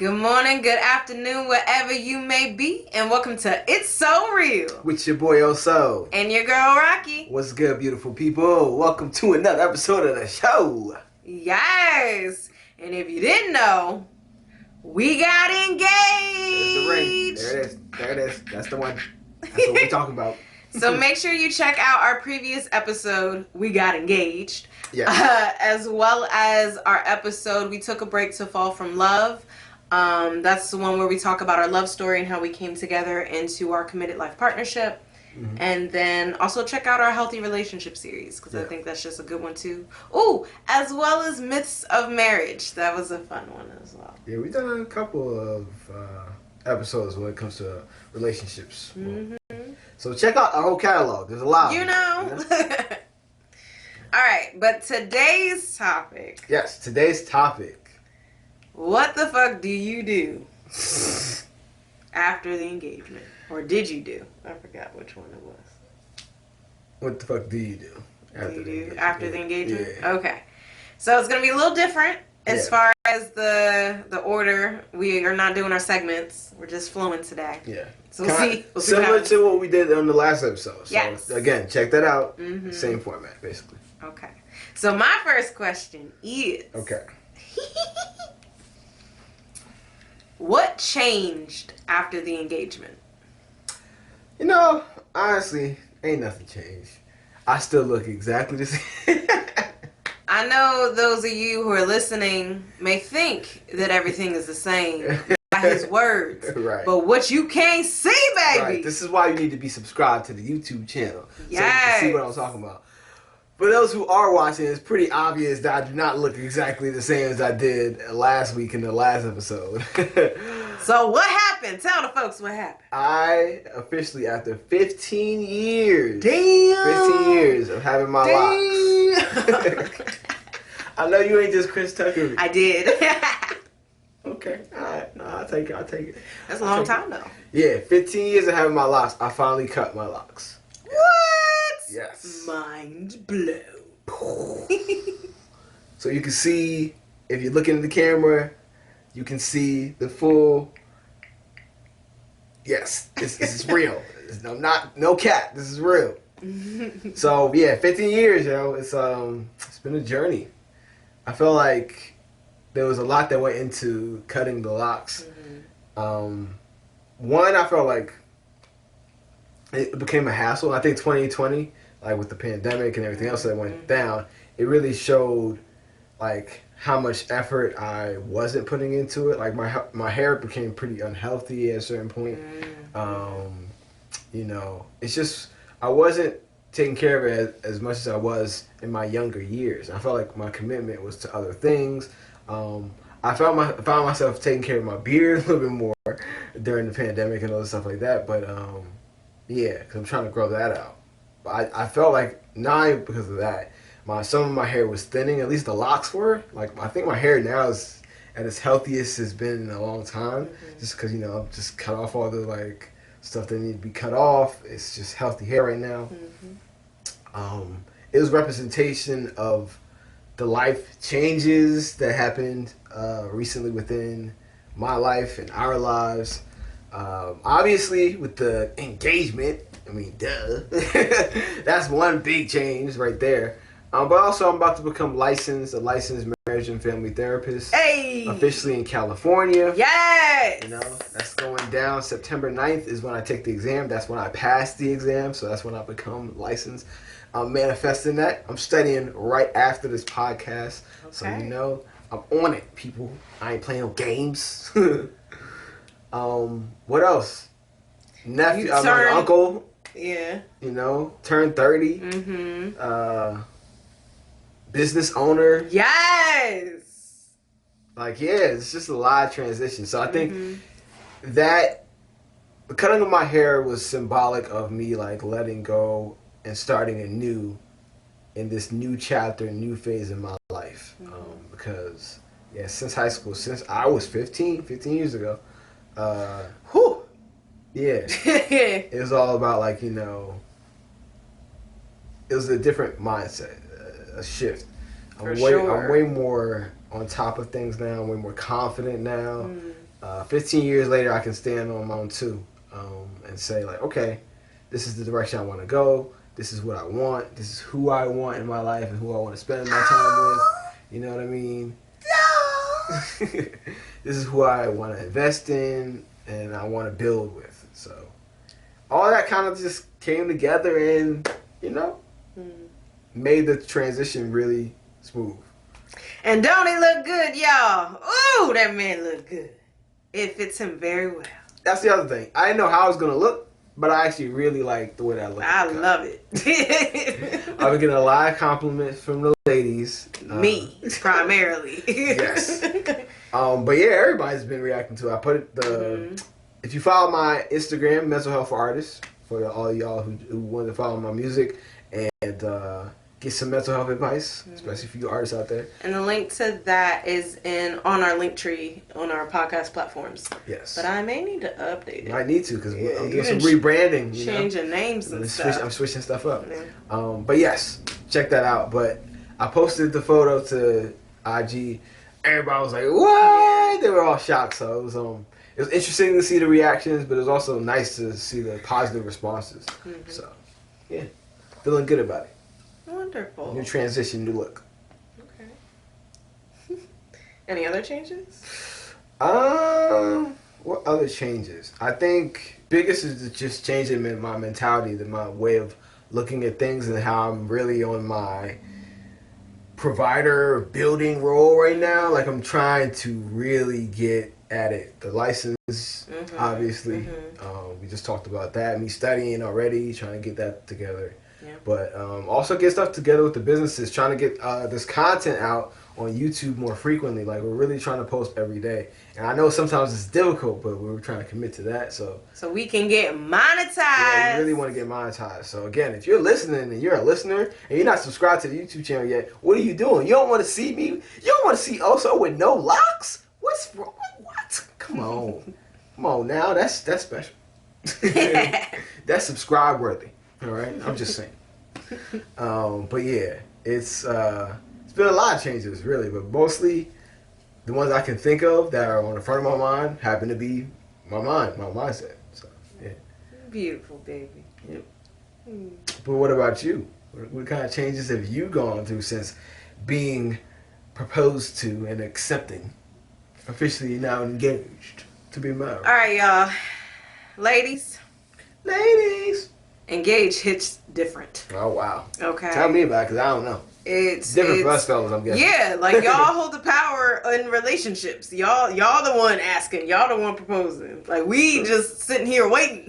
Good morning, good afternoon, wherever you may be, and welcome to It's So Real with your boy Oso and your girl Rocqi. What's good, beautiful people? Welcome to another episode of the show. Yes, and if you didn't know, we got engaged. There's the ring. There it is. That's the one. That's what we're talking about. So make sure you check out our previous episode, We Got Engaged. Yes. As well as our episode, We Took a Break to Fall from Love. That's the one where we talk about our love story and how we came together into our committed life partnership. Mm-hmm. And then also check out our healthy relationship series, because I think that's just a good one too. Ooh, as well as Myths of Marriage. That was a fun one as well. Yeah, we've done a couple of episodes when it comes to relationships. Mm-hmm. So check out our whole catalog. There's a lot. You know? All right, but today's topic. Yes, today's topic. What the fuck do you do after the engagement? Or did you do? I forgot which one it was. What the fuck do you do after the engagement? Yeah. Okay. So it's going to be a little different as far as the order. We are not doing our segments. We're just flowing today. Yeah. So we'll see similar to what we did on the last episode. So yes. Again, check that out. Mm-hmm. Same format, basically. Okay. So my first question is... Okay. What changed after the engagement? You know, honestly, ain't nothing changed. I still look exactly the same. I know those of you who are listening may think that everything is the same by his words. Right. But what you can't see, baby. Right. This is why you need to be subscribed to the YouTube channel. Yes. So you can see what I'm talking about. For those who are watching, it's pretty obvious that I do not look exactly the same as I did last week in the last episode. So what happened? Tell the folks what happened. I officially, after 15 years. Damn. 15 years of having my locks. I know you ain't just Chris Tucker. I did. Okay. All right. No, I'll take it. That's a long time, though. Yeah, 15 years of having my locks. I finally cut my locks. What? Yes. Mind blown. So you can see, if you're looking at the camera, you can see the full. Yes, this is real. I'm not no cat. This is real. So yeah, 15 years, yo. It's been a journey. I feel like there was a lot that went into cutting the locks. Mm-hmm. One, I felt like it became a hassle. I think 2020, like with the pandemic and everything else that went down, it really showed like how much effort I wasn't putting into it. Like my hair became pretty unhealthy at a certain point. You know, it's just I wasn't taking care of it as much as I was in my younger years. I felt like my commitment was to other things. I found myself taking care of my beard a little bit more during the pandemic and other stuff like that. But yeah, because I'm trying to grow that out. But I felt like not because of that. Some of my hair was thinning. At least the locks were. Like I think my hair now is at its healthiest it's been in a long time. Mm-hmm. Just because I've just cut off all the like stuff that needed to be cut off. It's just healthy hair right now. Mm-hmm. It was representation of the life changes that happened recently within my life and our lives. Obviously, with the engagement, I mean, duh. That's one big change right there. But also, I'm about to become a licensed marriage and family therapist. Hey! Officially in California. Yes! That's going down. September 9th is when I take the exam. That's when I pass the exam. So that's when I become licensed. I'm manifesting that. I'm studying right after this podcast. Okay. So I'm on it, people. I ain't playing no games. What else? Nephew, my uncle. Yeah. Turned 30. Mm-hmm. Business owner. Yes. Like, yeah, it's just a lot of transition. So I think that the cutting of my hair was symbolic of me, like, letting go and starting anew in this new chapter, new phase in my life. Because, yeah, since high school, since I was 15 years ago, yeah, it was all about, like, it was a different mindset, a shift. I'm way more on top of things now. I'm way more confident now. 15 years later, I can stand on my own too, and say like, okay, this is the direction I want to go. This is what I want. This is who I want in my life and who I want to spend my time with. You know what I mean? This is who I want to invest in and I want to build with. So all that kind of just came together and, made the transition really smooth. And don't he look good, y'all? Ooh, that man look good. It fits him very well. That's the other thing. I didn't know how it was going to look, but I actually really like the way that looked. I love it. I've been getting a lot of compliments from the ladies. Me, primarily. Yes. But yeah, everybody's been reacting to it. I put it, if you follow my Instagram, Mental Health for Artists, for all y'all who want to follow my music and get some mental health advice, especially for you artists out there. And the link to that is on our link tree on our podcast platforms. Yes. But I may need to update it. I need to because I'm doing some rebranding. Changing names and stuff. I'm switching stuff up. Yeah. But yes, check that out. But I posted the photo to IG. Everybody was like, "What?" Yeah. They were all shocked. So it was interesting to see the reactions, but it was also nice to see the positive responses. So yeah, feeling good about it. Wonderful. New transition, new look. Okay. Any other changes? What other changes? I think biggest is just changing my mentality, my way of looking at things, and how I'm really on my provider building role right now. Like I'm trying to really get at it. The license, obviously. We just talked about that. Me studying already, trying to get that together. Yeah. But also get stuff together with the businesses, trying to get this content out on YouTube more frequently. Like we're really trying to post every day. And I know sometimes it's difficult, but we're trying to commit to that. So we can get monetized. Yeah, we really want to get monetized. So again, if you're listening and you're a listener and you're not subscribed to the YouTube channel yet, what are you doing? You don't want to see me? You don't want to see Oso with no locks? What's wrong? What? Come on. Come on now. That's special. That's subscribe worthy. All right, I'm just saying. But yeah, it's been a lot of changes, really, but mostly the ones I can think of that are on the front of my mind happen to be my mindset. So yeah. Beautiful, baby. Yep. But what about you? What kind of changes have you gone through since being proposed to and accepting, officially now engaged to be married? All right, y'all, ladies. Engaged hits different. Oh, wow. Okay. Tell me about it, because I don't know. It's different for us fellas, I'm guessing. Yeah, like y'all hold the power in relationships. Y'all the one asking. Y'all the one proposing. Like we just sitting here waiting,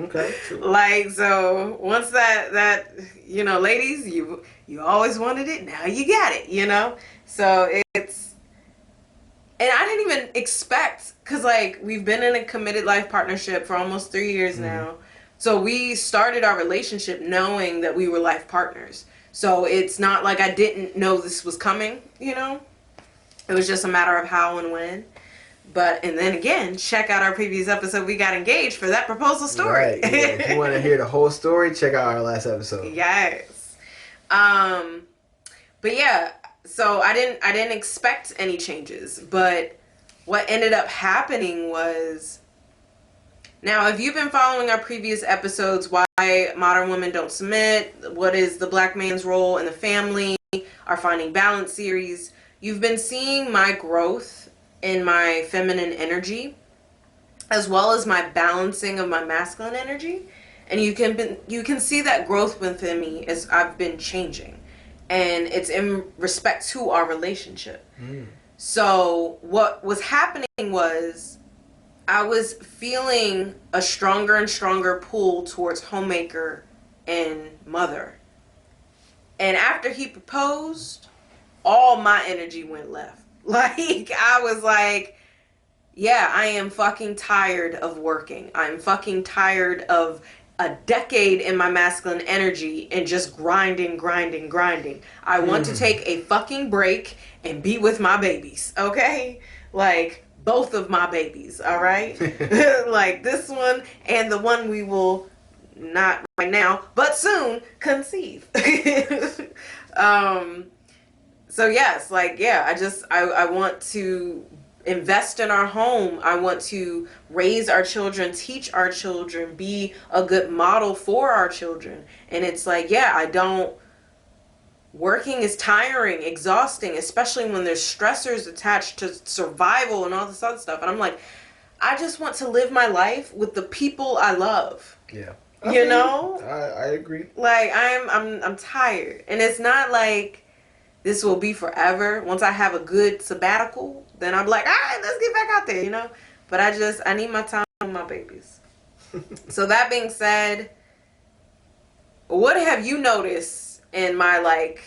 Okay, true. Like, so once that ladies, you always wanted it, now you got it, So it's, and I didn't even expect, because like we've been in a committed life partnership for almost 3 years now. So we started our relationship knowing that we were life partners. So it's not like I didn't know this was coming, It was just a matter of how and when. And then again, check out our previous episode. We got engaged for that proposal story. Right. Yeah. If you want to hear the whole story, check out our last episode. Yes. But yeah, so I didn't expect any changes. But what ended up happening was, now, if you've been following our previous episodes, why modern women don't submit, what is the black man's role in the family, our Finding Balance series, you've been seeing my growth in my feminine energy, as well as my balancing of my masculine energy. And you can see that growth within me as I've been changing. And it's in respect to our relationship. So what was happening was, I was feeling a stronger and stronger pull towards homemaker and mother. And after he proposed, all my energy went left. Like, I was like, yeah, I am fucking tired of working. I'm fucking tired of a decade in my masculine energy and just grinding. I want to take a fucking break and be with my babies, okay? Like, both of my babies, all right? Like this one and the one we will not right now, but soon conceive. So yes, like, yeah, I want to invest in our home. I want to raise our children, teach our children, be a good model for our children. And it's like, yeah, working is tiring, exhausting, especially when there's stressors attached to survival and all this other stuff. And I'm like, I just want to live my life with the people I love. Yeah. You know? I agree. Like, I'm tired. And it's not like this will be forever. Once I have a good sabbatical, then I'm like, all right, let's get back out there, you know? But I need my time with my babies. So that being said, what have you noticed in my, like,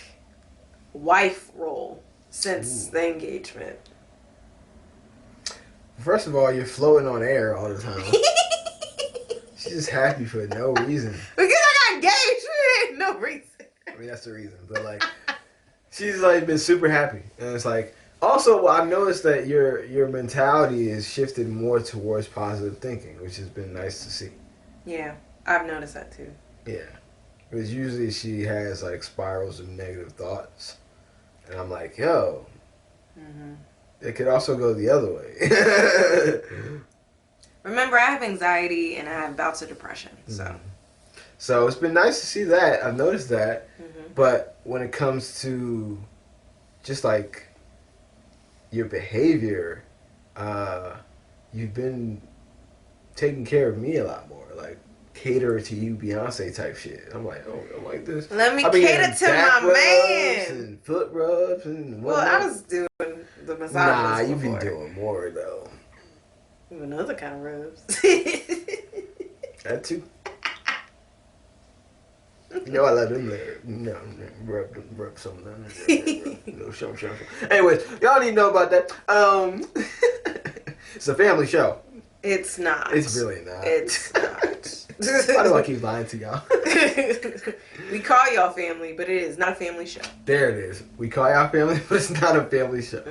wife role since the engagement? First of all, you're floating on air all the time. She's just happy for no reason. Because I got engaged. No reason. I mean, that's the reason. But, like, she's, like, been super happy. And it's like, also, I've noticed that your mentality is shifted more towards positive thinking, which has been nice to see. Yeah, I've noticed that too. Yeah. Because usually she has, like, spirals of negative thoughts. And I'm like, yo, it could also go the other way. Remember, I have anxiety and I have bouts of depression, so. So it's been nice to see that. I've noticed that. But when it comes to just, like, your behavior, you've been taking care of me a lot more. Like, cater to you, Beyonce type shit. I'm like, oh, I like this. Let me cater to my man. And foot rubs and whatnot. Well, I was doing the massages. Nah, you've been doing more though. Even other kind of rubs. That too. You know I let them there. No, rub some of them. No, show. Anyways, y'all need to know about that. It's a family show. It's not. It's really not. It's not. Why do I keep lying to y'all? We call y'all family, but it is not a family show. There it is. We call y'all family, but it's not a family show.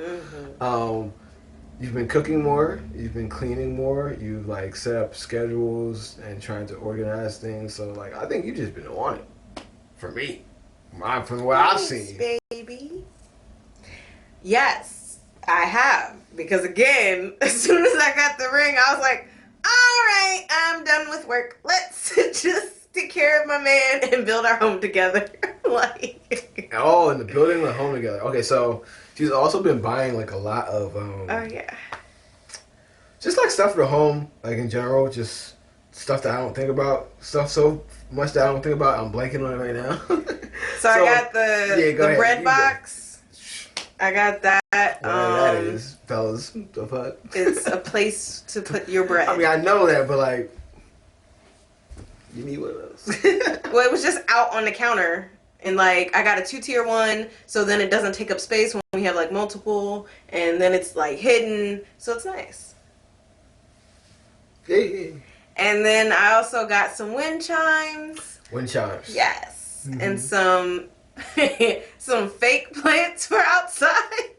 You've been cooking more. You've been cleaning more. You've, like, set up schedules and trying to organize things. So, like, I think you've just been on it. For me. From what I've seen. Baby. Yes, I have. Because, again, as soon as I got the ring, I was like, all right, I'm done with work. Let's just take care of my man and build our home together. Like. Oh, and the building the home together. Okay, so she's also been buying, like, a lot of oh yeah. Just, like, stuff for the home, like, in general, just stuff that I don't think about. Stuff so much that I don't think about. I'm blanking on it right now. So I got the bread box. I got that. That is, fellas. The fuck? It's a place to put your bread. I mean, I know that, but, like, you need one of those. Well, it was just out on the counter. And, like, I got a 2-tier one, so then it doesn't take up space when we have, like, multiple. And then it's, like, hidden. So it's nice. Yeah. And then I also got some wind chimes. Wind chimes. Yes. And some fake plants for outside.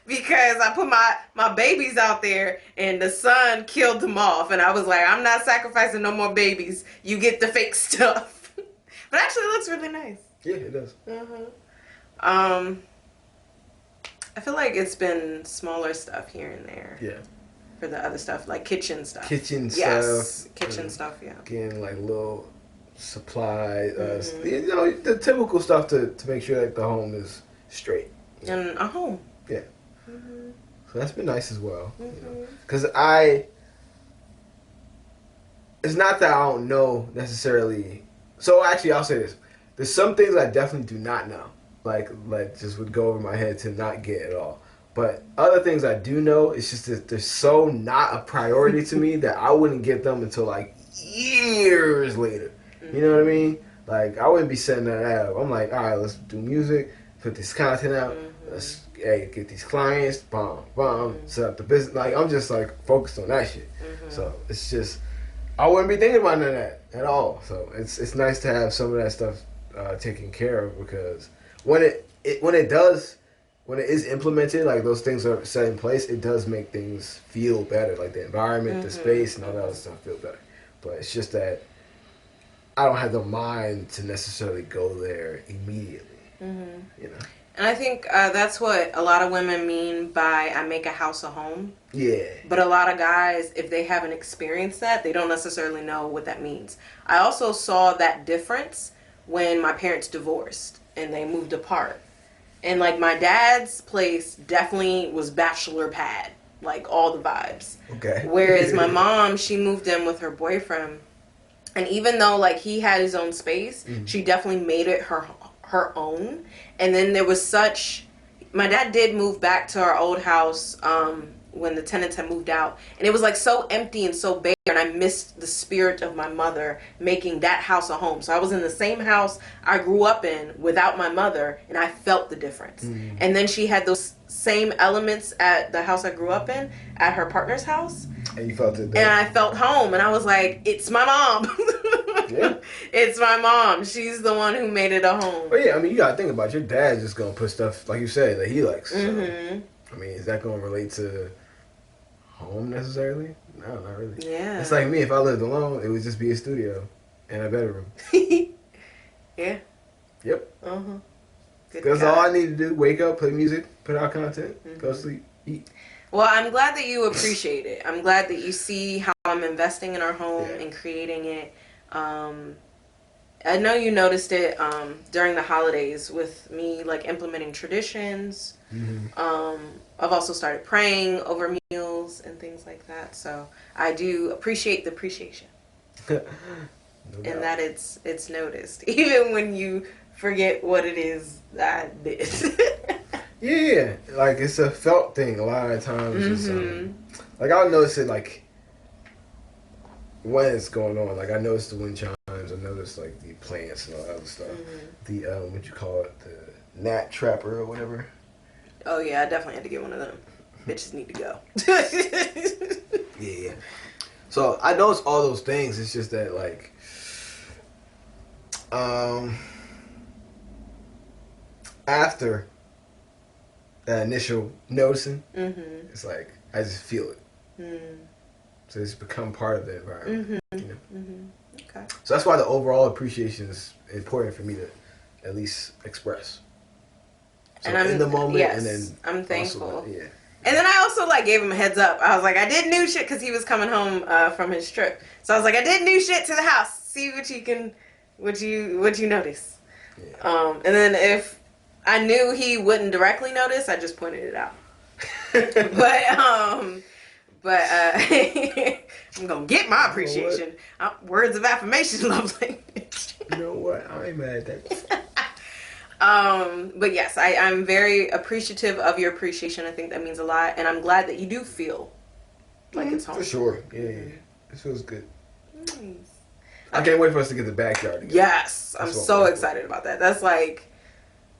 Because I put my babies out there and the sun killed them off. And I was like, I'm not sacrificing no more babies. You get the fake stuff. But actually it looks really nice. Yeah, it does. I feel like it's been smaller stuff here and there. Yeah. For the other stuff, like kitchen stuff. Yes, kitchen stuff, yeah. Getting, like, little supplies, you know, the typical stuff to make sure that the home is straight. And a home. Yeah. So that's been nice as well. You know? Because it's not that I don't know necessarily. So actually, I'll say this. There's some things I definitely do not know. Like just would go over my head to not get at all. But other things I do know, it's just that they're so not a priority to me that I wouldn't get them until, like, years later. You know what I mean? Like, I wouldn't be setting that up. I'm like, all right, let's do music, put this content out, let's get these clients, set up the business. Like, I'm just, like, focused on that shit. So it's just, I wouldn't be thinking about none of that at all. So it's nice to have some of that stuff taken care of, because when it is implemented, like, those things are set in place, it does make things feel better, like the environment, the space, and all that other stuff feel better. But it's just that I don't have the mind to necessarily go there immediately. You know. And I think that's what a lot of women mean by I make a house a home. Yeah. But a lot of guys, if they haven't experienced that, they don't necessarily know what that means. I also saw that difference when my parents divorced and they moved apart. And like my dad's place definitely was bachelor pad, like all the vibes. Okay. Whereas my mom, she moved in with her boyfriend. And even though like he had his own space, she definitely made it her own. And then there was my dad did move back to our old house when the tenants had moved out, and it was like so empty and so bare, and I missed the spirit of my mother making that house a home. So I was in the same house I grew up in without my mother, and I felt the difference. And then she had those same elements at the house I grew up in at her partner's house, and you felt it there. and I felt home, and I was like, it's my mom. Yeah. It's my mom. She's the one who made it a home. But yeah, I mean, you gotta think about it. Your dad's just gonna put stuff, like you said, that he likes. So, I mean, is that gonna relate to home necessarily? No, not really. Yeah. It's like me, if I lived alone, it would just be a studio and a bedroom. Yeah. Yep. Uh-huh. That's all I need to do. Wake up, play music, put out content, go sleep, eat. Well, I'm glad that you appreciate it. I'm glad that you see how I'm investing in our home and creating it. I know you noticed it during the holidays with me like implementing traditions. I've also started praying over meals and things like that. So I do appreciate the appreciation. No and that it's noticed. Even when you forget what it is that I did. Yeah, like it's a felt thing a lot of times. Like I'll notice it like when it's going on. Like I notice the wind chimes. I notice like the plants and all that other stuff. The what you call it, the gnat trapper or whatever. Oh yeah, I definitely had to get one of them. Bitches need to go. Yeah. So I notice all those things. It's just that like, after that initial noticing, it's like I just feel it. So it's become part of the environment. You know? Okay. So that's why the overall appreciation is important for me to at least express. So and I'm in the moment, and then I'm thankful. Also, yeah. And then I also like gave him a heads up. I was like, I did new shit because he was coming home from his trip. So I was like, I did new shit to the house. See what you notice. Yeah. And then if I knew he wouldn't directly notice, I just pointed it out. But I'm gonna get my appreciation. Words of affirmation, love language. You know what? I ain't mad at that. But yes, I'm very appreciative of your appreciation. I think that means a lot, and I'm glad that you do feel like it's home. For sure. Yeah. It feels good. Nice. I can't wait for us to get the backyard together. Yes, I'm so excited about that. That's like,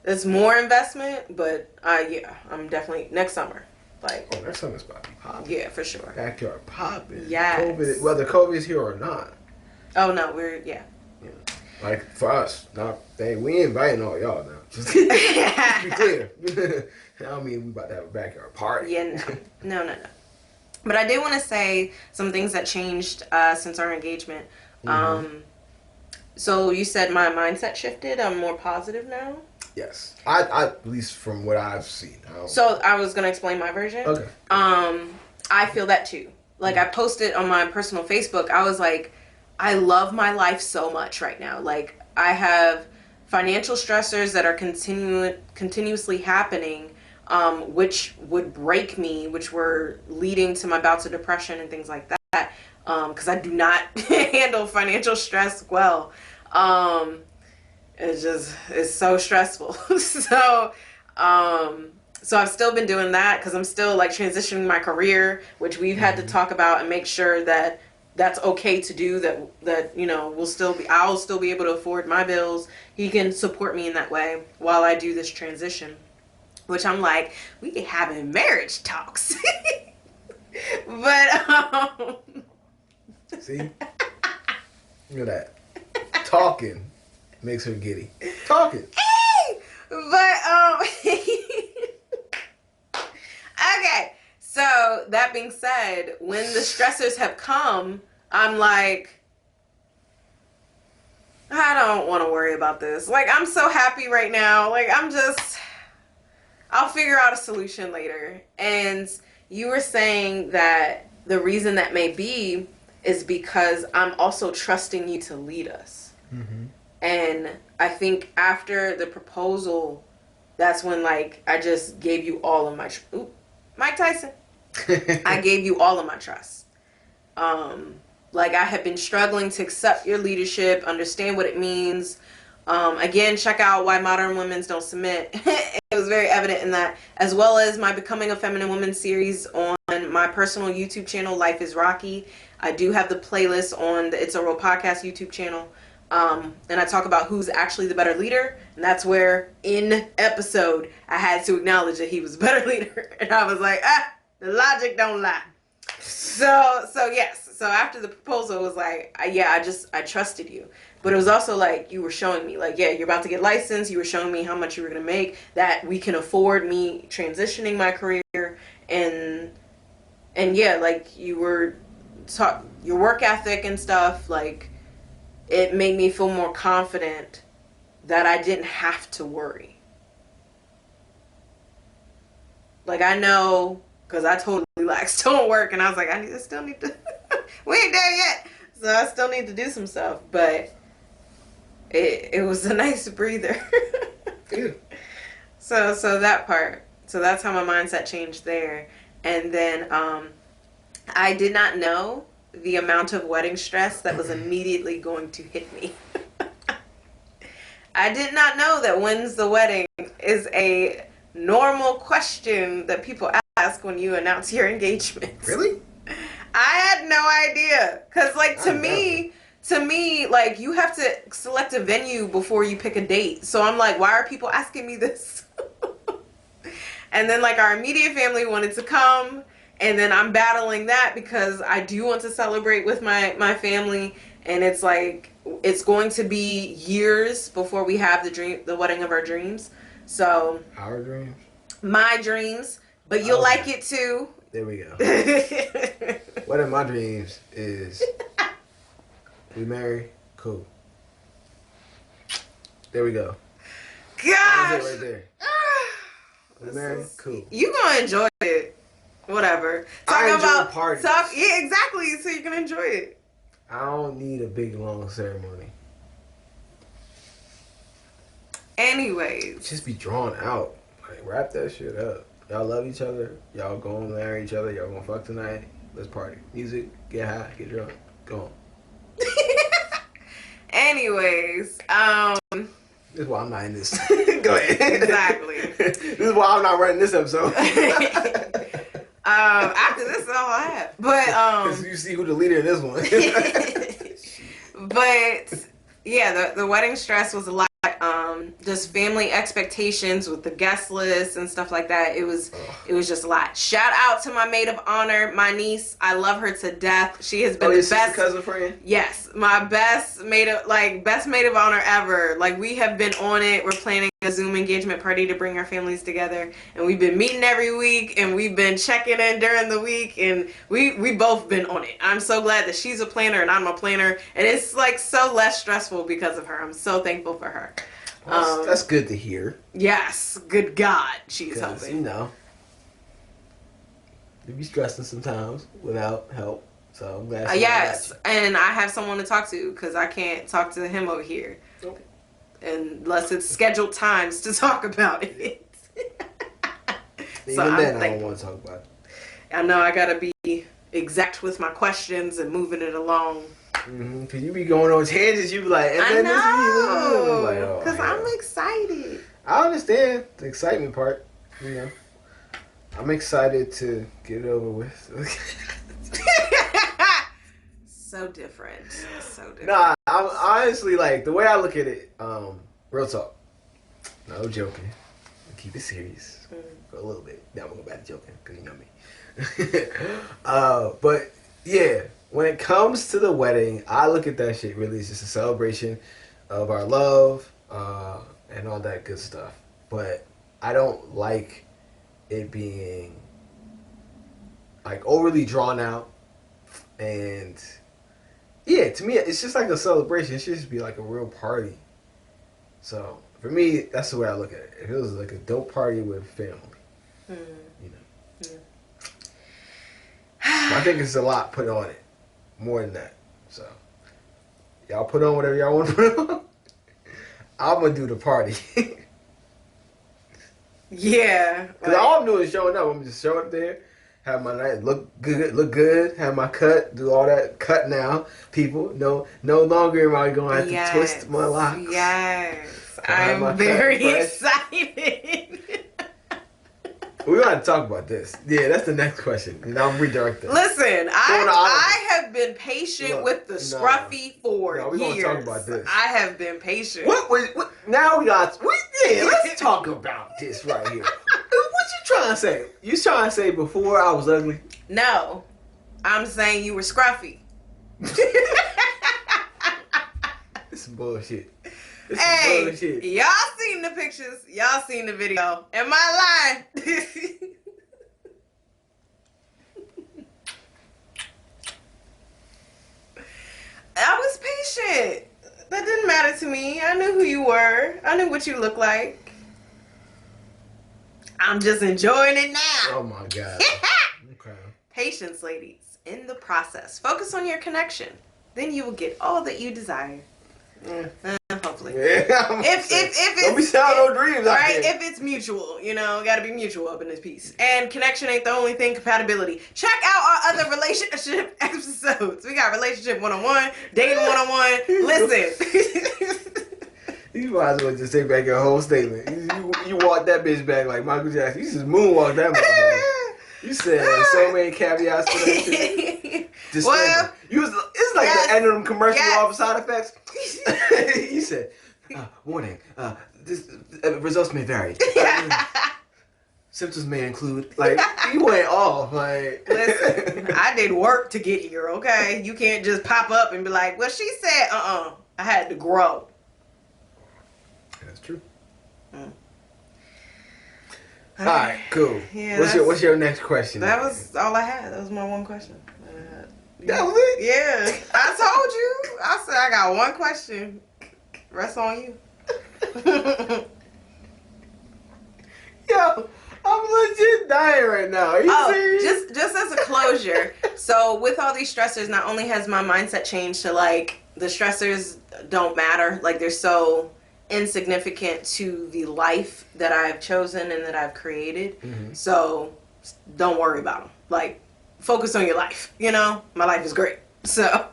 it's more investment, but yeah, I'm definitely next summer. Like, next summer's about to be popping. Yeah, for sure. Backyard popping. Yes. Whether COVID's here or not. Oh no, yeah. Like for us, we ain't inviting all y'all now. Just to be clear. I don't mean we about to have a backyard party. Yeah, no. But I did want to say some things that changed since our engagement. So you said my mindset shifted. I'm more positive now. Yes, I at least from what I've seen. So I was gonna explain my version. Okay. I feel that too. Like I posted on my personal Facebook. I was like, I love my life so much right now. Like I have financial stressors that are continuously happening, which would break me, which were leading to my bouts of depression and things like that. Because I do not handle financial stress well. It's so stressful. So I've still been doing that because I'm still like transitioning my career, which we've had to talk about and make sure that that's okay to do, that I'll still be able to afford my bills. He can support me in that way while I do this transition, which I'm like, we can have marriage talks. But see, look at that. Talking makes her giddy. Talking. Hey! But okay. So that being said, when the stressors have come, I'm like, I don't want to worry about this. Like, I'm so happy right now. Like, I'm just, I'll figure out a solution later. And you were saying that the reason that may be is because I'm also trusting you to lead us. Mm-hmm. And I think after the proposal, that's when, like, I just gave you all of my... Mike Tyson. I gave you all of my trust. Like, I have been struggling to accept your leadership, understand what it means. Again, check out Why Modern Women Don't Submit. It was very evident in that, as well as my Becoming a Feminine Woman series on my personal YouTube channel, Life is Rocqi. I do have the playlist on the It's a Real Podcast YouTube channel. And I talk about who's actually the better leader. And that's where, in episode, I had to acknowledge that he was a better leader. And I was like, the logic don't lie. So yes. So after the proposal, it was like, I trusted you. But it was also like, you were showing me, like, yeah, you're about to get licensed. You were showing me how much you were going to make, that we can afford me transitioning my career. And yeah, like, you were your work ethic and stuff, like, it made me feel more confident that I didn't have to worry. Like, I know, because I totally lacked work, and I was like, I still need to, we ain't there yet, so I still need to do some stuff, but it was a nice breather. Yeah. So that part, so that's how my mindset changed there. And then I did not know the amount of wedding stress that was immediately going to hit me. I did not know that when's the wedding is a normal question that people ask when you announce your engagement. Really? I had no idea. Because, like, to me, like, you have to select a venue before you pick a date. So I'm like, why are people asking me this? And then, like, our immediate family wanted to come. And then I'm battling that because I do want to celebrate with my family. And it's like, it's going to be years before we have the wedding of our dreams. So. Our dreams? My dreams. But you'll like it too. There we go. One of my dreams is we marry, cool. There we go. Gosh. That's it right there. We marry, cool. You gonna enjoy it. Whatever. I enjoy parties. Yeah, exactly. So you're gonna enjoy it. I don't need a big long ceremony. Anyways. Just be drawn out. Like, wrap that shit up. Y'all love each other. Y'all gonna marry each other. Y'all gonna fuck tonight. Let's party. Music. Get high. Get drunk. Go on. Anyways. This is why I'm not in this. Go ahead. Exactly. This is why I'm not running this episode. After this is all I have. But because you see who the leader in this one. But yeah, the wedding stress was a lot. Just family expectations with the guest list and stuff like that. It was just a lot. Shout out to my maid of honor, my niece. I love her to death. She has been the best cousin friend. Yes, my best maid of honor ever. Like, we have been on it. We're planning a Zoom engagement party to bring our families together, and we've been meeting every week, and we've been checking in during the week, and we both been on it. I'm so glad that she's a planner and I'm a planner, and it's like so less stressful because of her. I'm so thankful for her. That's good to hear. Yes, good God, she's helping. You know, you be stressing sometimes without help. So I'm glad. Yes, and I have someone to talk to because I can't talk to him over here. Nope. Unless it's scheduled times to talk about it. Even then, I don't want to talk about it. I know I gotta be exact with my questions and moving it along. Cause you be going on tangents, you be like, and then I know, cause I'm excited. I understand the excitement part. You know, I'm excited to get it over with. So different. Nah, I'm honestly, like, the way I look at it, real talk, no joking, keep it serious for a little bit. Then I'm gonna go back to joking, cause you know me. But yeah. When it comes to the wedding, I look at that shit really as just a celebration of our love and all that good stuff. But I don't like it being like overly drawn out. And yeah, to me, it's just like a celebration. It should just be like a real party. So For me, that's the way I look at it. If it was like a dope party with family, you know. I think it's a lot put on it, more than that. So, y'all put on whatever y'all want to put on. I'm gonna do the party. Yeah. Cause all I'm doing is showing up. I'm just showing up there, have my night, look good, have my cut, do all that cut now. People, no longer am I going to have to twist my locks. Yes, I'm very excited. We're gonna talk about this. Yeah, that's the next question, and I'll redirect it. Listen, I have been patient with the scruffy for we're years. Gonna talk about this. I have been patient. What now let's talk about this right here. What you trying to say? You trying to say before I was ugly? No, I'm saying you were scruffy. This is bullshit. Hey, bullshit. Y'all seen the pictures. Y'all seen the video. Am I lying? I was patient. That didn't matter to me. I knew who you were. I knew what you looked like. I'm just enjoying it now. Oh my God. Okay. Patience, ladies. In the process. Focus on your connection. Then you will get all that you desire. Hopefully. Yeah, if it's, don't be selling no dreams out right? there. If it's mutual, gotta be mutual up in this piece. And connection ain't the only thing, compatibility. Check out our other relationship episodes. We got relationship 101, dating 101. Listen. You might as well just take back your whole statement. You walk that bitch back like Michael Jackson. You just moonwalk that motherfucker. You said so many caveats for that shit. Well, it's like the end of them commercials with all the side effects. You said, warning, this results may vary. Symptoms may include, like, you went off, like. Listen, I did work to get here, okay? You can't just pop up and be like, well, she said, I had to grow. That's true. All right, cool. Yeah, what's your next question? That was all I had. That was my one question. That was it? Yeah. I told you. I said I got one question. Rest on you. Yo, I'm legit dying right now. Are you serious? Just as a closure. So with all these stressors, not only has my mindset changed to like the stressors don't matter. Like they're so insignificant to the life that I've chosen and that I've created. Mm-hmm. So don't worry about them. Like focus on your life. My life is great. So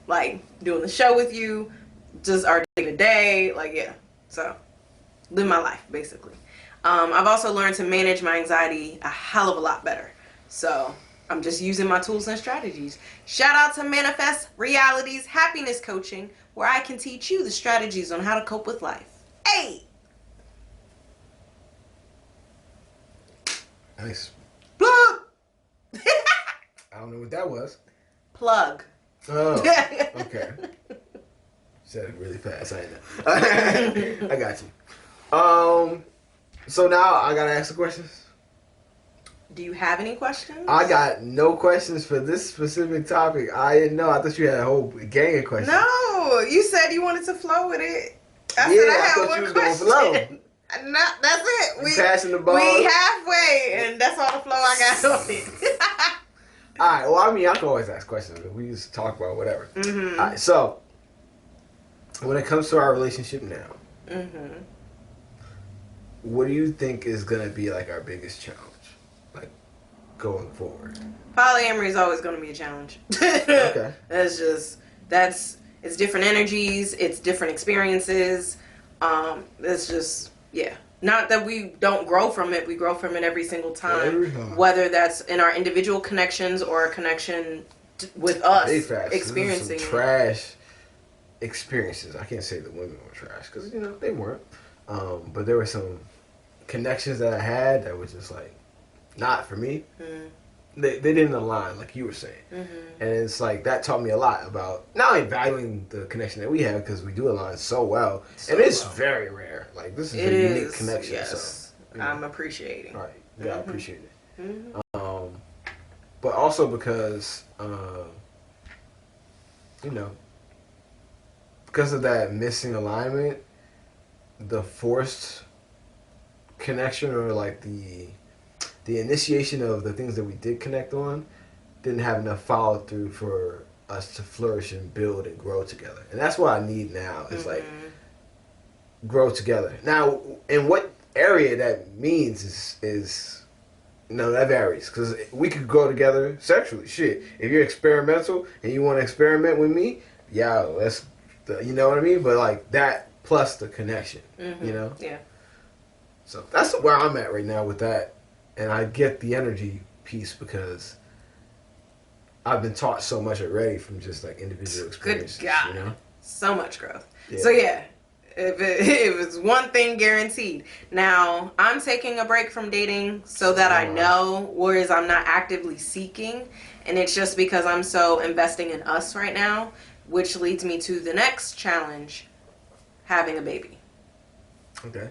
like doing the show with you, just our day to day, like yeah. So live my life basically. I've also learned to manage my anxiety a hell of a lot better. So I'm just using my tools and strategies. Shout out to Manifest Realities Happiness Coaching, where I can teach you the strategies on how to cope with life. Hey! Nice. Plug! I don't know what that was. Plug. Oh, okay. Said it really fast. I know. I got you. So now I gotta ask the questions. Do you have any questions? I got no questions for this specific topic. I didn't know. I thought you had a whole gang of questions. No, you said you wanted to flow with it. I thought you was going to flow. No, that's it. We passing the ball. We halfway, and that's all the flow I got on it. All right. Well, I mean, I can always ask questions. We just talk about whatever. Mm-hmm. All right. So, when it comes to our relationship now, mm-hmm. what do you think is going to be like our biggest challenge? Going forward, polyamory is always going to be a challenge. Okay, it's different energies, it's different experiences. It's just not that we don't grow from it. We grow from it every single time, whether that's in our individual connections or a connection with us experiencing some trash experiences. I can't say the women were trash because they weren't, but there were some connections that I had that was just like. Not for me. Mm. They didn't align, like you were saying. Mm-hmm. And it's like, that taught me a lot about not only valuing the connection that we have, because we do align so well. And it's very rare. Like, this is a unique connection. Yes. So, I'm appreciating. Right. You gotta appreciate it. Mm-hmm. But also because, because of that missing alignment, the forced connection, or like the initiation of the things that we did connect on didn't have enough follow through for us to flourish and build and grow together. And that's what I need now is like grow together. Now, in what area that means is that varies, because we could grow together sexually. Shit, if you're experimental and you want to experiment with me, yeah, let's, you know what I mean. But like that plus the connection, Yeah. So that's where I'm at right now with that, and I get the energy piece because I've been taught so much already from just like individual experiences. Good God. You know, so much growth. Yeah. So yeah. If it's one thing guaranteed. Now, I'm taking a break from dating so that I know, whereas I'm not actively seeking. And it's just because I'm so investing in us right now, which leads me to the next challenge, having a baby. Okay.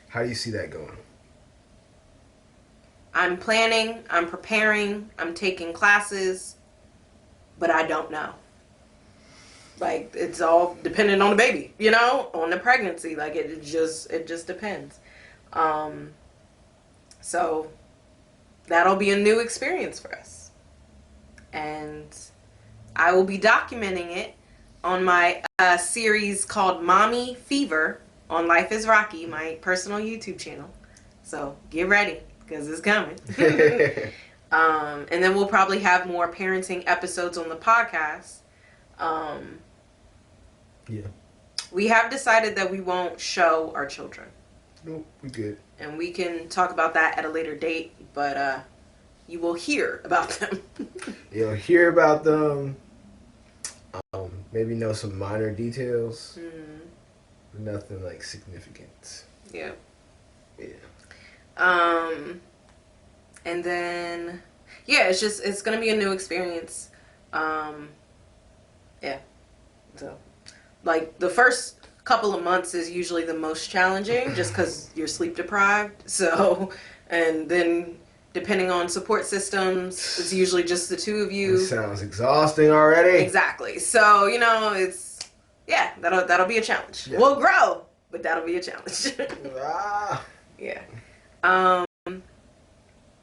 How do you see that going? I'm planning, I'm preparing, I'm taking classes, but I don't know. Like, it's all dependent on the baby, on the pregnancy. Like, it just depends. So that'll be a new experience for us. And I will be documenting it on my series called Mommy Fever on Life is Rocqi, my personal YouTube channel. So get ready, because it's coming. And then we'll probably have more parenting episodes on the podcast. Yeah. We have decided that we won't show our children. Nope, we good. And we can talk about that at a later date, but you will hear about them. You'll hear about them. Maybe know some minor details. Nothing like significant. Yeah. Yeah. And then, yeah, it's gonna be a new experience. Yeah. So, like, the first couple of months is usually the most challenging just because you're sleep deprived. So, and then depending on support systems, it's usually just the two of you. It sounds exhausting already. Exactly. So, that'll be a challenge. Yeah. We'll grow, but that'll be a challenge. Yeah.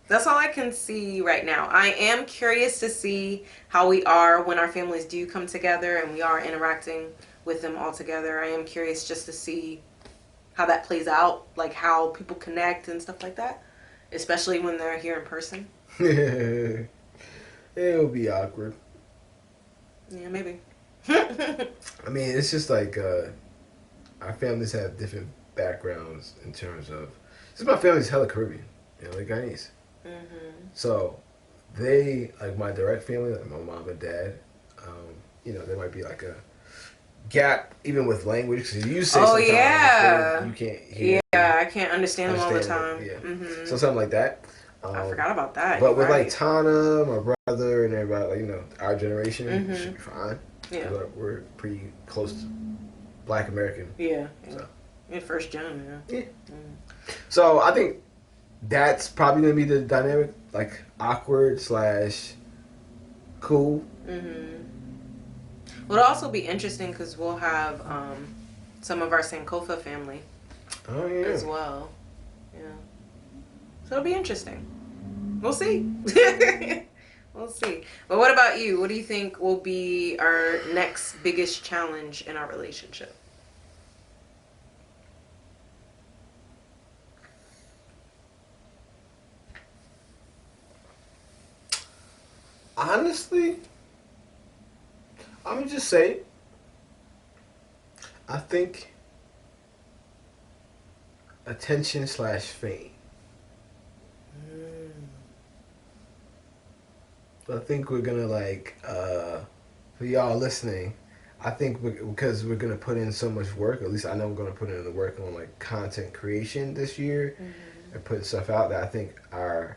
That's all I can see right now. I am curious to see how we are when our families do come together and we are interacting with them all together. I am curious just to see how that plays out, like how people connect and stuff like that, especially when they're here in person. It'll be awkward. Yeah, maybe. I mean, it's just like our families have different backgrounds in terms of. Since my family's hella Caribbean, like Guyanese. So they, like my direct family, like my mom and dad, there might be like a gap even with language, because you say sometimes you can't hear. Yeah, I can't understand them all the time. So something like that. I forgot about that. But with like Tana, my brother, and everybody, like, our generation should be fine. Yeah, we're pretty close to Black American. Yeah. So. Yeah, first gen. Yeah. So I think that's probably gonna be the dynamic, like awkward / cool. Well, it'll also be interesting because we'll have some of our Sankofa family as well. Yeah. So it'll be interesting. We'll see. We'll see. But what about you? What do you think will be our next biggest challenge in our relationship? Honestly, I'm gonna just say, I think attention / fame. I think we're gonna for y'all listening, I think because we're gonna put in so much work. At least I know we're gonna put in the work on like content creation this year and putting stuff out. That I think our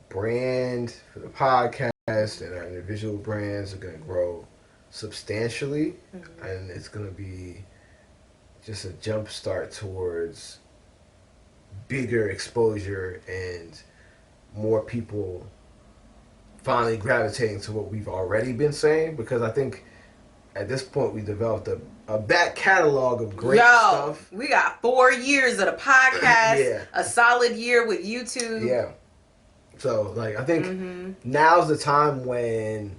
brand for the podcast and our individual brands are gonna grow substantially, and it's gonna be just a jump start towards bigger exposure and more people finally gravitating to what we've already been saying, because I think at this point we developed a back catalog of great Yo, stuff. we got 4 years of the podcast, Yeah. a solid year with YouTube. Yeah. So, like, I think now's the time when,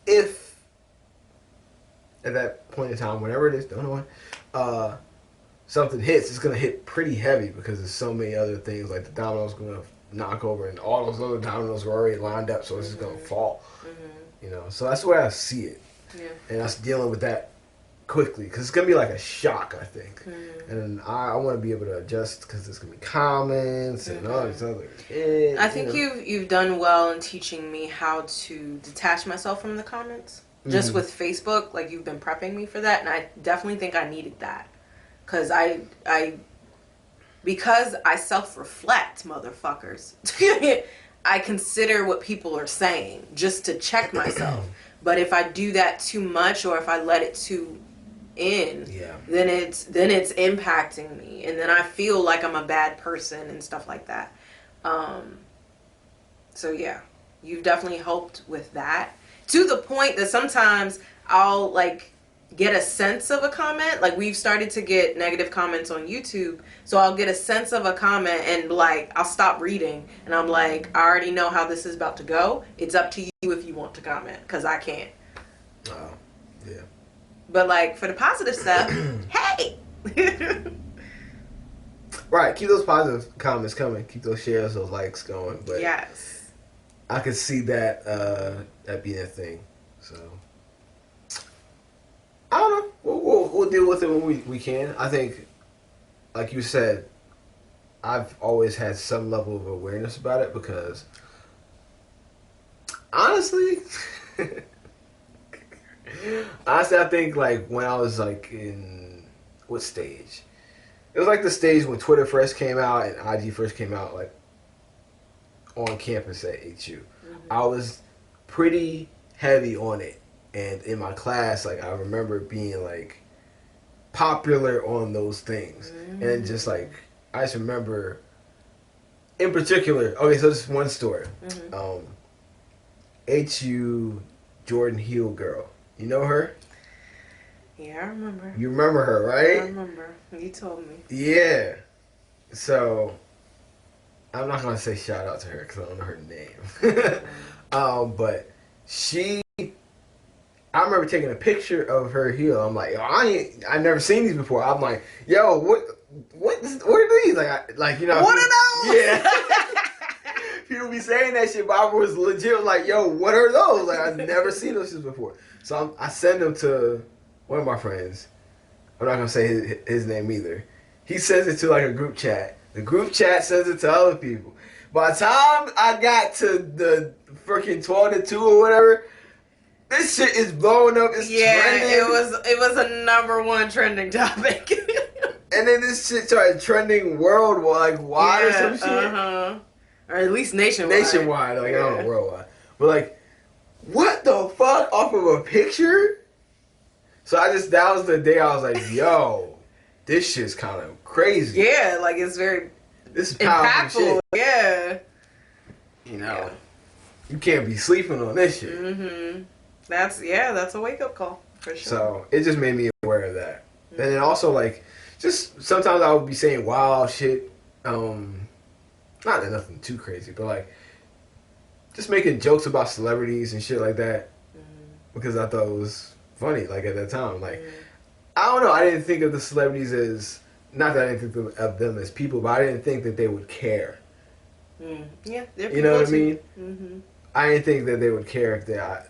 if at that point in time, whenever it is, don't know when, something hits, it's gonna hit pretty heavy because there's so many other things. Like the dominoes gonna knock over, and all those other dominoes are already lined up, so it's just gonna fall. You know, so that's the way I see it. Yeah. And us dealing with that quickly, because it's gonna be like a shock, I think. And I want to be able to adjust, because there's gonna be comments and all this other shit. I think you've done well in teaching me how to detach myself from the comments. Just with Facebook, like, you've been prepping me for that, and I definitely think I needed that. Because because I self-reflect, motherfuckers. I consider what people are saying just to check myself. But if I do that too much, or if I let it too in, then it's impacting me, and then I feel like I'm a bad person and stuff like that. So yeah, you've definitely helped with that, to the point that sometimes I'll like get a sense of a comment. Like, we've started to get negative comments on YouTube, so I'll get a sense of a comment and like I'll stop reading, and I'm like, I already know how this is about to go. It's up to you if you want to comment, because I can't. Oh, yeah. But like, for the positive stuff, hey. Right, keep those positive comments coming. Keep those shares, those likes going. But Yes. I could see that that being a thing. So I don't know. We'll deal with it when we can. I think, like you said, I've always had some level of awareness about it, because honestly, I think like when I was like in what stage? It was like the stage when Twitter first came out and IG first came out, like on campus at HU. I was pretty heavy on it, and in my class, like, I remember being like popular on those things, and just like I just remember, in particular. Okay, so this is one story. HU Jordan Hill girl. You know her? Yeah, I remember. You remember her, right? I remember. You told me. Yeah. So I'm not gonna say shout out to her because I don't know her name. But I remember taking a picture of her heel. I'm like, yo, I've never seen these before. I'm like, yo, what are these? Like, you know, What are those? Yeah. People be saying that shit, but I was legit like, yo, what are those? Like, I've never seen those shit before. So I send them to one of my friends. I'm not gonna say his name either. He sends it to like a group chat. The group chat sends it to other people. By the time I got to the freaking 12 to 2 or whatever, this shit is blowing up. It's trending. it was a #1 trending topic. And then this shit started trending worldwide, like wide or some shit. Or at least nationwide. Nationwide, like I don't know, worldwide. But like, what the fuck, off of a picture? So that was the day I was like, yo, this shit's kind of crazy. Yeah, like, it's very this is powerful impactful. shit. Yeah. You know, you can't be sleeping on this shit. That's a wake up call for sure. So it just made me aware of that. And then also, like, just sometimes I would be saying wild shit. Not that nothing too crazy, but like just making jokes about celebrities and shit like that, because I thought it was funny. Like, at that time, like, I don't know. I didn't think of the celebrities as, not that I didn't think of them as people, but I didn't think that they would care. Yeah, you know what I mean? I didn't think that they would care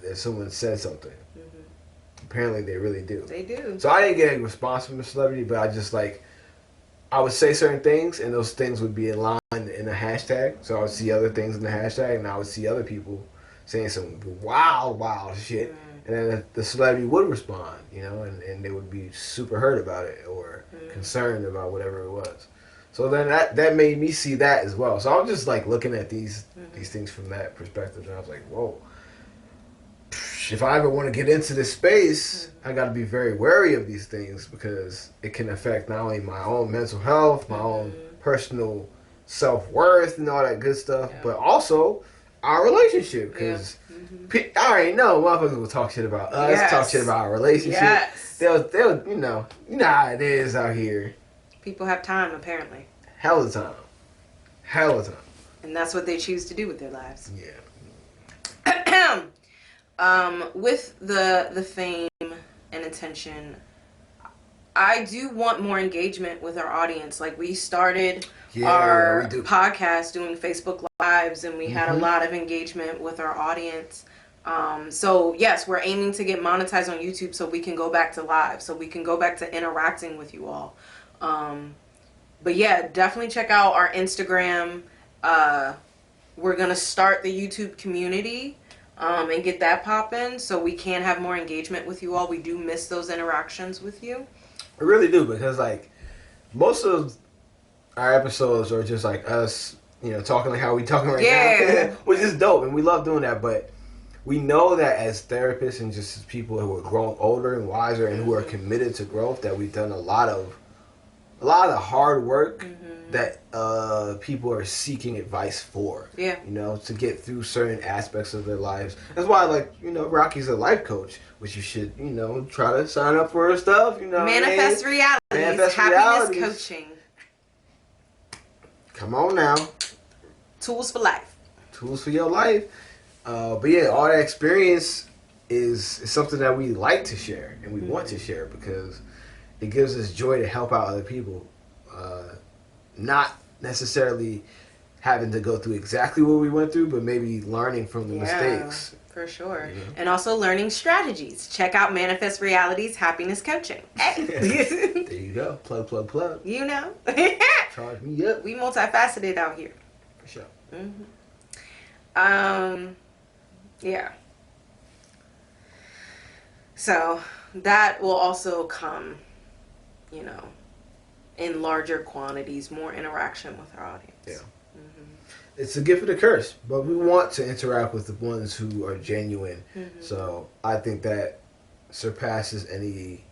if someone said something. Apparently, they really do. They do. So I didn't get a response from a celebrity, but I just like, I would say certain things, and those things would be in line in a hashtag. So I would see other things in the hashtag, and I would see other people saying some wild shit. And then the celebrity would respond, you know, and they would be super hurt about it or concerned about whatever it was. So then that made me see that as well. So I was just like looking at these things from that perspective, and I was like, whoa. If I ever want to get into this space, I got to be very wary of these things, because it can affect not only my own mental health, my own personal self-worth and all that good stuff, but also our relationship. Because I already know motherfuckers will talk shit about us, talk shit about our relationship. Yes. They'll, you know how it is out here. People have time, apparently. Hell of time. And that's what they choose to do with their lives. Yeah. With the fame and attention, I do want more engagement with our audience. Like, we started our podcast doing Facebook Lives, and we had a lot of engagement with our audience. So yes, we're aiming to get monetized on YouTube so we can go back to live, so we can go back to interacting with you all. But yeah, definitely check out our Instagram. We're gonna start the YouTube community and get that popping so we can have more engagement with you all. We do miss those interactions with you. I really do, because like most of our episodes are just like us, talking like how we talking right now, which is dope, and we love doing that. But we know that as therapists and just as people who are growing older and wiser and who are committed to growth, that we've done a lot of the hard work that people are seeking advice for. Yeah. To get through certain aspects of their lives. That's why, Rocqi's a life coach, which you should, try to sign up for her stuff. Manifest realities, happiness coaching. Come on now. Tools for life. Tools for your life. But yeah, all that experience is something that we like to share and we want to share, because it gives us joy to help out other people. Not necessarily having to go through exactly what we went through, but maybe learning from the mistakes. For sure. And also learning strategies. Check out Manifest Realities Happiness Coaching. Hey. There you go. Plug. Charge me up. We multifaceted out here. For sure. Yeah. So that will also come, in larger quantities, more interaction with our audience. Yeah. It's a gift and a curse, but we want to interact with the ones who are genuine. So I think that surpasses any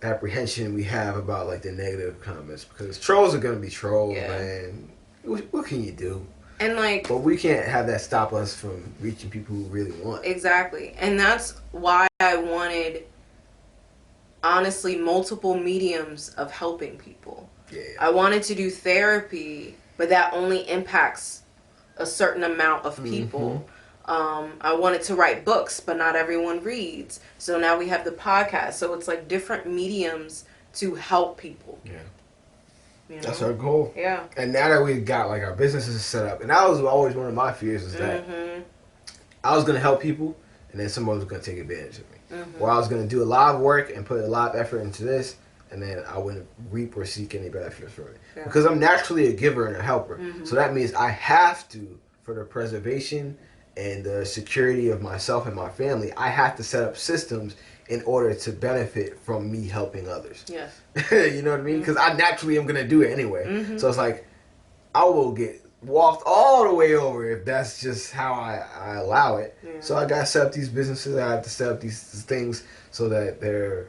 apprehension we have about like the negative comments, because trolls are gonna be trolls, man. What can you do? And but we can't have that stop us from reaching people who really want. Exactly. And that's why I wanted, honestly, multiple mediums of helping people. Yeah. I wanted to do therapy, but that only impacts a certain amount of people. I wanted to write books, but not everyone reads. So now we have the podcast. So it's like different mediums to help people. Yeah. That's our goal. Yeah. And now that we've got like our businesses set up, and that was always one of my fears, is that I was going to help people and then someone was going to take advantage of me. Or I was going to do a lot of work and put a lot of effort into this, and then I wouldn't reap or seek any benefits from it. Yeah. Because I'm naturally a giver and a helper. So that means I have to, for the preservation and the security of myself and my family, I have to set up systems in order to benefit from me helping others. Yes. You know what I mean? Because I naturally am going to do it anyway. So it's like, I will get walked all the way over if that's just how I allow it. Yeah. So I got to set up these businesses. I have to set up these things so that they're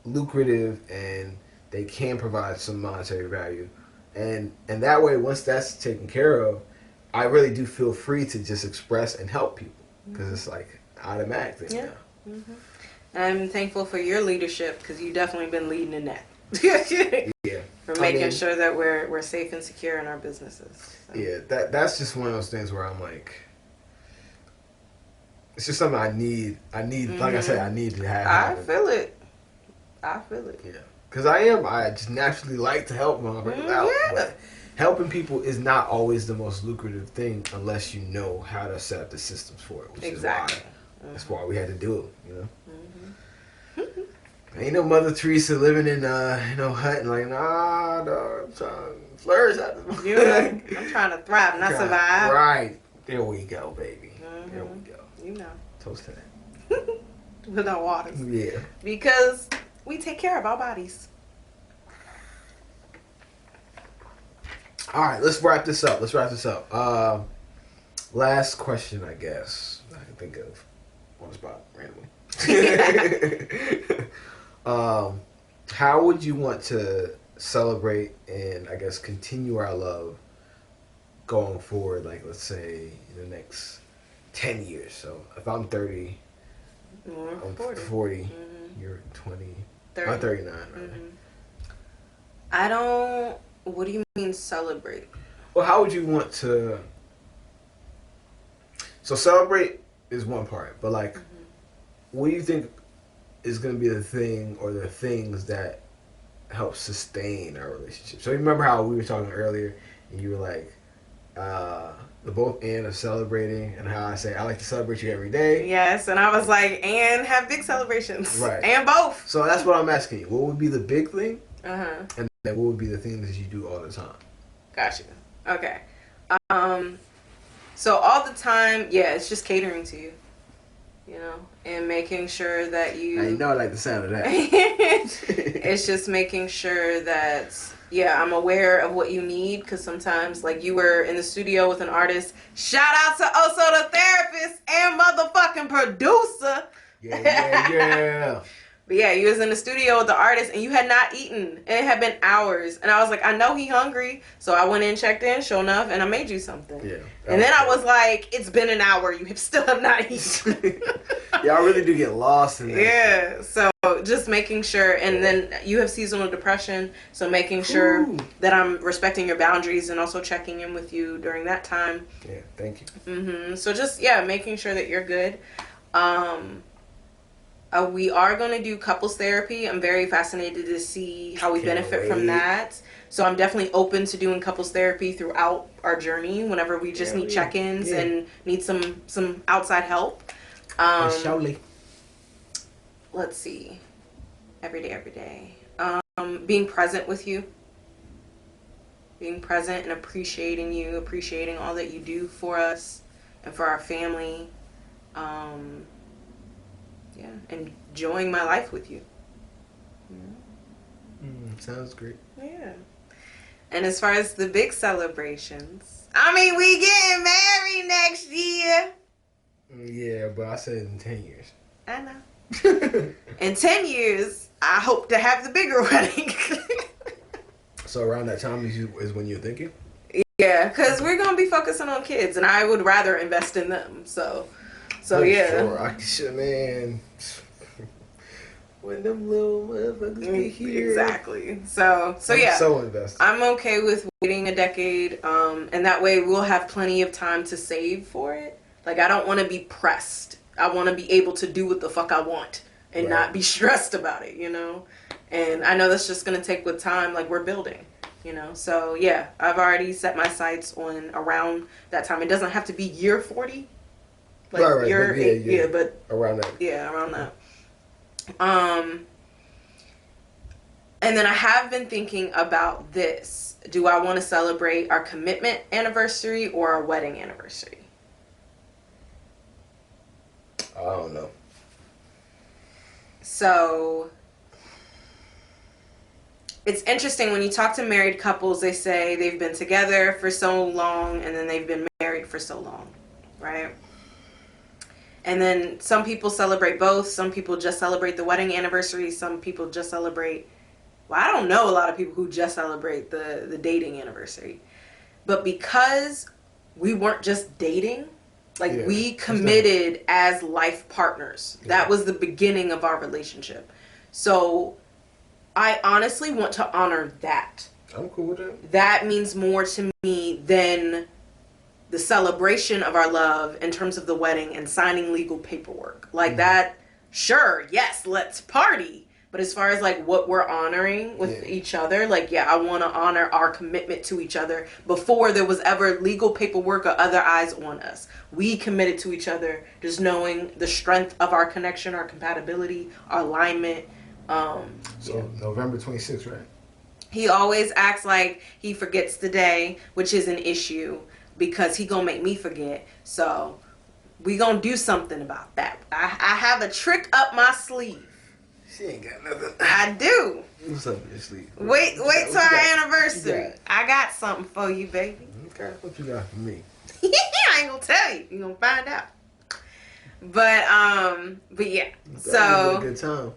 lucrative and they can provide some monetary value. And that way, once that's taken care of, I really do feel free to just express and help people, because it's like automatic thing now. I'm thankful for your leadership, because you've definitely been leading in that. Yeah. For making sure that we're safe and secure in our businesses. So. Yeah, that's just one of those things where I'm like, it's just something I need, like I said, I need to have. I feel it. Yeah. Because I just naturally like to help motherfuckers out. But helping people is not always the most lucrative thing unless you know how to set up the systems for it. Which is why that's why we had to do it, Ain't no Mother Teresa living in hut and like, nah, dog, I'm trying to flourish out this. I'm trying to thrive, not survive. Right. There we go, baby. There we go. Toast to that. With our waters. Yeah. Because we take care of our bodies. All right, let's wrap this up. Last question, I guess, I can think of on the spot randomly. How would you want to celebrate and, I guess, continue our love going forward, like let's say in the next 10 years. So if I'm 30, I'm 40, you're 20, 30. I'm 39, right? I don't, what do you mean celebrate? Well, how would you want to, so celebrate is one part, but like, what do you think is going to be the thing or the things that help sustain our relationship? So you remember how we were talking earlier and you were like, the both and of celebrating, and how I say I like to celebrate you every day. Yes, and I was like, and have big celebrations. Right. And both. So that's what I'm asking you. What would be the big thing? Uh-huh. And then what would be the things that you do all the time? Gotcha. Okay. So all the time, yeah, it's just catering to you. You know, and making sure that you... I know I like the sound of that. It's just making sure that, yeah, I'm aware of what you need, because sometimes, like, you were in the studio with an artist. Shout out to Oso the therapist and motherfucking producer. Yeah. But yeah, you was in the studio with the artist and you had not eaten. And it had been hours. And I was like, I know he hungry. So I went in, checked in, sure enough, and I made you something. Yeah. And then I was like, it's been an hour. You still have not eaten. Yeah, I really do get lost in that. Yeah. So just making sure. And then you have seasonal depression. So making sure that I'm respecting your boundaries and also checking in with you during that time. Yeah, thank you. So just, yeah, making sure that you're good. We are going to do couples therapy. I'm very fascinated to see how we benefit from that. So I'm definitely open to doing couples therapy throughout our journey whenever we just need check-ins and need some outside help. Let's see. Every day. Being present with you. Being present and appreciating you, appreciating all that you do for us and for our family. Yeah, enjoying my life with you. Sounds great. Yeah. And as far as the big celebrations, I mean, we getting married next year. Yeah, but I said in 10 years. I know. In 10 years, I hope to have the bigger wedding. So around that time is when you're thinking? Yeah, because we're going to be focusing on kids, and I would rather invest in them, so yeah. Sure, man. When them little motherfuckers get here. Exactly. So yeah. So invested. I'm okay with waiting a decade, and that way we'll have plenty of time to save for it. Like, I don't want to be pressed. I want to be able to do what the fuck I want and not be stressed about it, you know? And I know that's just going to take with time, like we're building, you know? So yeah, I've already set my sights on around that time. It doesn't have to be year 40. Like right. But around that. Yeah, around that. And then I have been thinking about this. Do I want to celebrate our commitment anniversary or our wedding anniversary? I don't know. So it's interesting when you talk to married couples, they say they've been together for so long and then they've been married for so long, right? And then some people celebrate both. Some people just celebrate the wedding anniversary. Some people just celebrate, well, I don't know a lot of people who just celebrate the dating anniversary. But because we weren't just dating, like we committed as life partners. Yeah. That was the beginning of our relationship. So I honestly want to honor that. I'm cool with that. That means more to me than the celebration of our love in terms of the wedding and signing legal paperwork. Like that, sure, yes, let's party. But as far as like what we're honoring with each other, like, yeah, I want to honor our commitment to each other before there was ever legal paperwork or other eyes on us. We committed to each other, just knowing the strength of our connection, our compatibility, our alignment. November 26th, right? He always acts like he forgets the day, which is an issue because he gonna make me forget. So we gonna do something about that. I have a trick up my sleeve. She ain't got nothing. I do. What's up your sleeve? Wait till our anniversary. I got something for you, baby. Okay, what you got for me? I ain't gonna tell you. You gonna find out. But yeah. So a good time.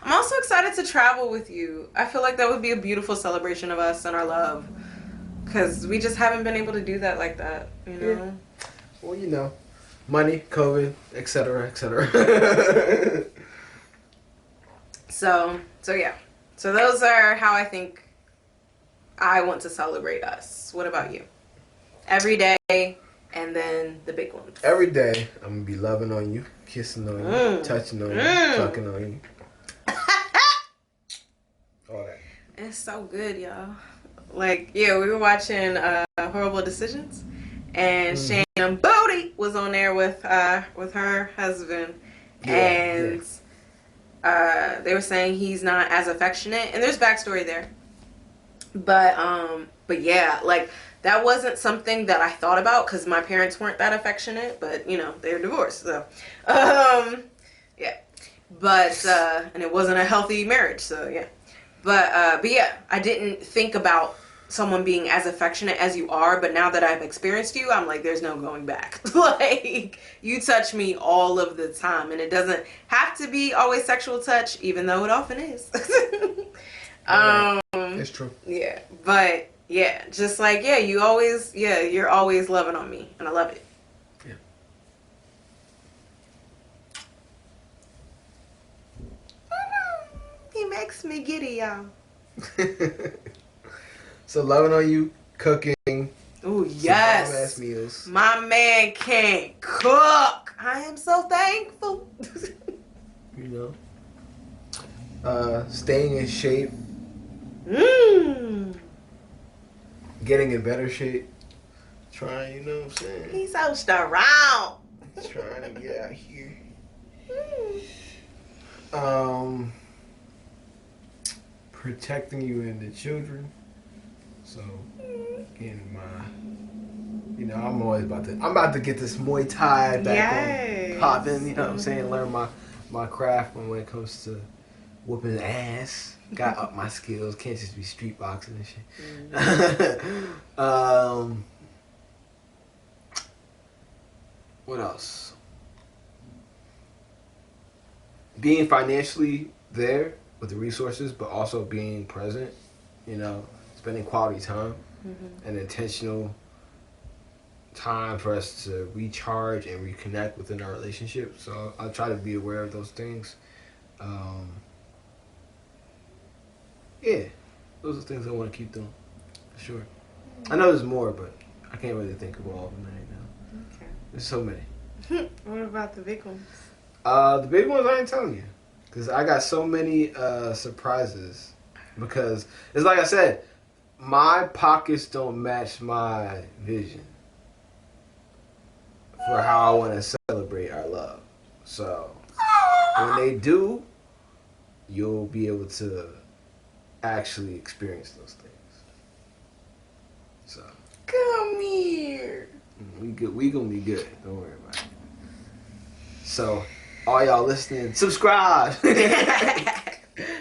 I'm also excited to travel with you. I feel like that would be a beautiful celebration of us and our love. Because we just haven't been able to do that like that, you know? Yeah. Well, you know, money, COVID, etc., etc. So yeah. So those are how I think I want to celebrate us. What about you? Every day, and then the big ones. Every day, I'm going to be loving on you, kissing on you, touching on you, fucking on you. All that. It's so good, y'all. Like, yeah, we were watching Horrible Decisions, and Shannon Bodie was on there with her husband, and they were saying he's not as affectionate, and there's backstory there. But yeah, like that wasn't something that I thought about because my parents weren't that affectionate, but you know they're divorced, so yeah. But and it wasn't a healthy marriage, so yeah. But yeah, I didn't think about someone being as affectionate as you are, but now that I've experienced you, I'm like, there's no going back. Like, you touch me all of the time, and it doesn't have to be always sexual touch, even though it often is. It's true. Yeah, but yeah, just like, yeah, you're always loving on me, and I love it. Yeah. He makes me giddy, y'all. So loving on you, cooking. Oh yes, bomb-ass meals. My man can cook. I am so thankful. You know, staying in shape. Getting in better shape. Trying, you know what I'm saying? He's so strong. Trying to get out here. Protecting you and the children. So, getting I'm always I'm about to get this Muay Thai back on popping, you know what I'm saying? Learn my craft when it comes to whooping ass. Got up my skills. Can't just be street boxing and shit. What else? Being financially there with the resources, but also being present. You know, spending quality time and intentional time for us to recharge and reconnect within our relationship. So I try to be aware of those things. Yeah, those are things I want to keep doing. For sure. I know there's more, but I can't really think of all of them right now. Okay. There's so many. What about the big ones? The big ones I ain't telling you. Because I got so many surprises. Because, it's like I said, my pockets don't match my vision for how I want to celebrate our love. So, when they do, you'll be able to actually experience those things. So, come here. We gonna be good. Don't worry about it. So, all y'all listening, subscribe.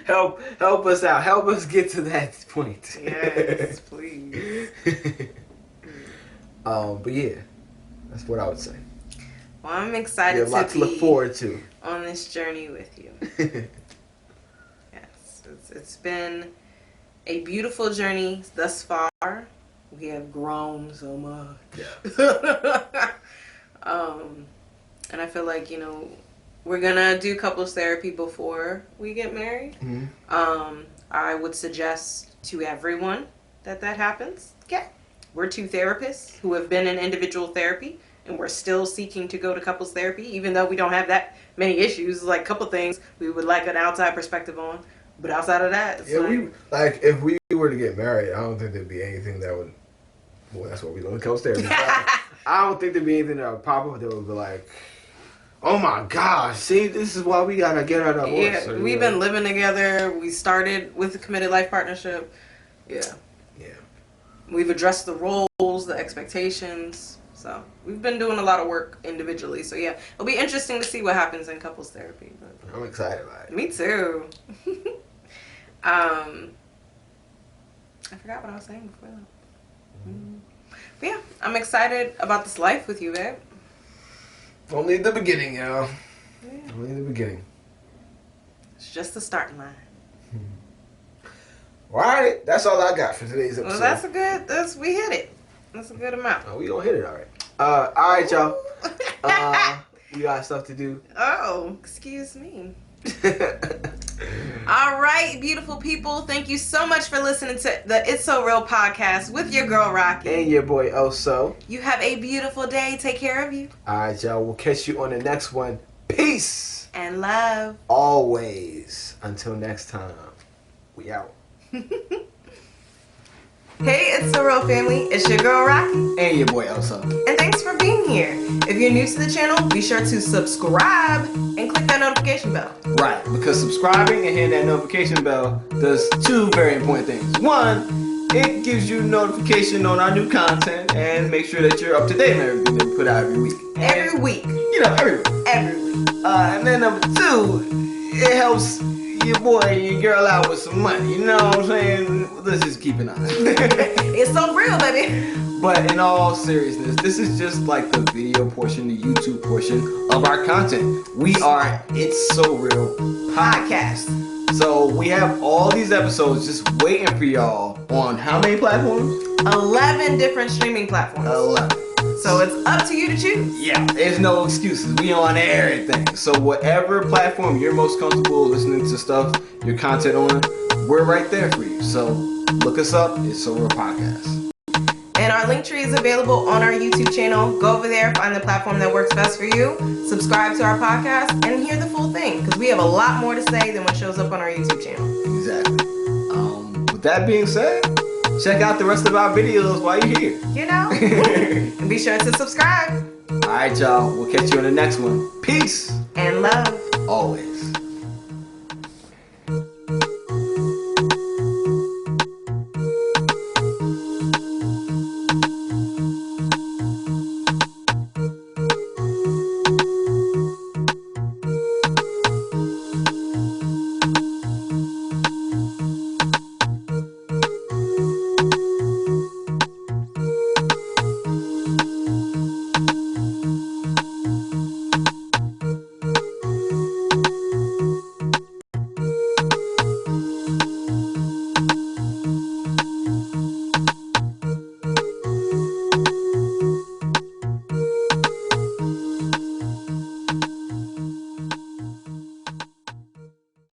help us out. Help us get to that point. Yes, please. But yeah, that's what I would say. Well, I'm excited to be look forward to on this journey with you. Yes, it's been a beautiful journey thus far. We have grown so much. Yeah. And I feel like, we're gonna do couples therapy before we get married. I would suggest to everyone that happens. Yeah. We're two therapists who have been in individual therapy, and we're still seeking to go to couples therapy, even though we don't have that many issues. Like, a couple things we would like an outside perspective on. But outside of that, it's if we were to get married, I don't think there'd be anything that would. Well, that's what we do. Couples therapy. I don't think there'd be anything that would pop up that would be like, oh my gosh, see, this is why we gotta get our divorce. Yeah, we've been living together. We started with a committed life partnership. Yeah. Yeah. We've addressed the roles, the expectations. So we've been doing a lot of work individually. So yeah, it'll be interesting to see what happens in couples therapy. But I'm excited about it. Me too. I forgot what I was saying before that. But yeah, I'm excited about this life with you, babe. Only the beginning, y'all. Yeah. Only the beginning. It's just the starting line. All right, that's all I got for today's episode. Well, we hit it. That's a good amount. We gonna hit it, all right. All right, y'all. We got stuff to do. Oh, excuse me. All right, beautiful people. Thank you so much for listening to the It's So Real podcast with your girl Rocqi. And your boy Oso. You have a beautiful day. Take care of you. All right, y'all. We'll catch you on the next one. Peace. And love. Always. Until next time. We out. Hey, It's So Real family. It's your girl Rocqi. And your boy Oso. And thanks for being here. If you're new to the channel, be sure to subscribe and click that notification bell. Right, because subscribing and hitting that notification bell does two very important things. One, it gives you notification on our new content and make sure that you're up to date on everything that we put out every week. Every week. You know, every week. Every week. And then number two, it helps your boy and your girl out with some money. You know what I'm saying? Let's just keep it on. It's so real, baby. But in all seriousness, this is just like the video portion, the YouTube portion of our content. We are It's So Real podcast. So we have all these episodes just waiting for y'all on how many platforms? 11 different streaming platforms. 11. So it's up to you to choose. Yeah, there's no excuses. We on everything. So whatever platform you're most comfortable listening to stuff, your content on, we're right there for you. So look us up. It's So Real podcast. And our link tree is available on our YouTube channel. Go over there, find the platform that works best for you, subscribe to our podcast, and hear the full thing. Because we have a lot more to say than what shows up on our YouTube channel. Exactly. With that being said, check out the rest of our videos while you're here. You know? And be sure to subscribe. All right, y'all. We'll catch you in the next one. Peace. And love. Always.